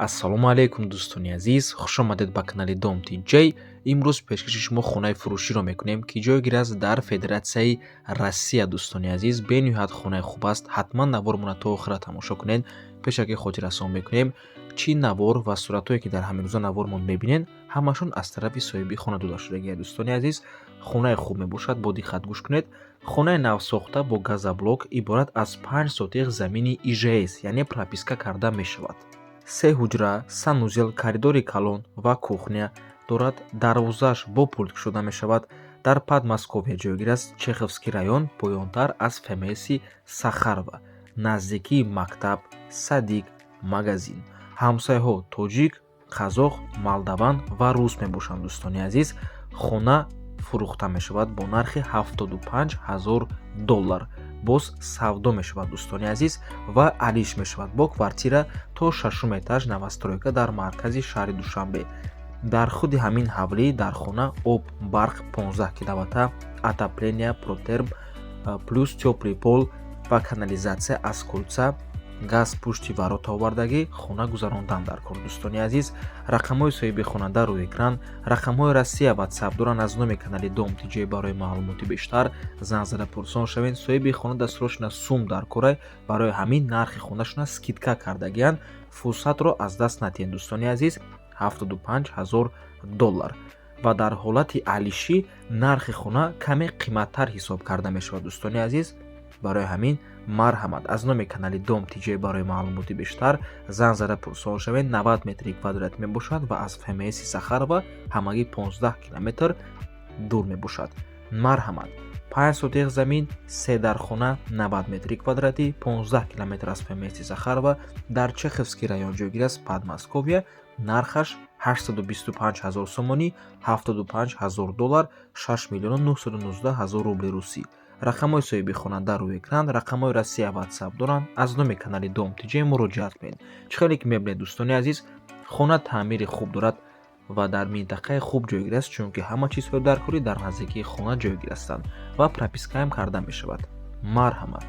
ассалому алейкум дӯстони азиз, хушомадед ба канали Dom TJ. имрӯз пешкаши шумо хонаи фурӯширо мекунем, ки ҷойгир аст дар Федератсияи Россия. Дӯстони азиз, бениҳоят хонаи хуб аст. Ҳатман навормона то охира тамошо кунед. Пеш аз ки хотиррасон мекунем, чӣ навор ва суратҳое ки дар ҳамин рӯза навормон мебинед, ҳамашон аз тарафи соҳиби хона дода шудагиа. Дӯстони азиз, хонаи хуб мебошад, бо диққат гӯш кунед. Хонаи навсохта бо газоблок иборат аз 5 сотиқ замини ИЖС, яъне прописка карда мешавад. 3 ҳуҷра, санузел, коридори калон ва кухня дорад. Дарвозааш бо пульт кушода мешавад. Дар Подмосковья ҷойгир аст. Чеховский район, поёнтар аз ФМС-и Сахарова, наздикии мактаб, садик, магазин. ҳамсояҳо тоҷик, қазоқ, молдаван ва рус мебошанд. Дӯстони азиз, хона фурӯхта мешавад бо нархи $75,000. боз савдо мешавад. Дӯстони азиз, ва алиш мешавад бо квартира то 6 этаж, новостройка дар маркази шаҳри Душанбе. Дар худи ҳамин ҳавлӣ дар хона об, барқ 15 киловатта, отопление, протерм плюс тёплый пол ва канализатсия аз кӯлца, газ пушти ворота овардагӣ, хона гузарондан дар кор. Дӯстони азиз, рақамҳои соҳиби хона дар рӯи экран. Рақамҳои Россия WhatsApp доранд. Аз номи канали Dom TJ барои маълумоти бештар занг зада пурсон шавед. Соҳиби хона дастурашона сум дар корай, барои ҳамин нархи хонашона скидка кардагианд. фурсатро аз даст надиҳед. Дӯстони азиз, $75,000 ва дар ҳолати алишӣ нархи хона каме қиматтар ҳисоб карда мешавад. Дӯстони азиз, барои ҳамин марҳамат, аз номи канали Dom TJ барои маълумоти бештар занг зада пурсон шавед. 90 метри квадрат мебошад ва аз ФМС-и Сахарова ҳамагӣ 15 километр дур мебошад. Марҳамат, 5 сотиқ замин, 3 дар хона, 90 метри квадратӣ, 15 километр аз ФМС-и Сахарова, дар Чеховский район ҷойгир аст. Подмосковья, нархаш $825,000 сомонӣ, $75,000, $6,919,000 рубли русӣ. рақамҳои соҳиби хона дар рӯи экран. рақамҳои Россия WhatsApp доранд. аз номи канали Dom TJ муроҷиат кунед. чӣ хеле ки мебинед, дӯстони азиз, хона таъмири хуб дорад ва дар минтақаи хуб ҷойгир аст, чунки ҳама чизҳои даркорӣ дар наздикии хона ҷойгир ҳастанд ва пропискаам карда мешавад. марҳамат.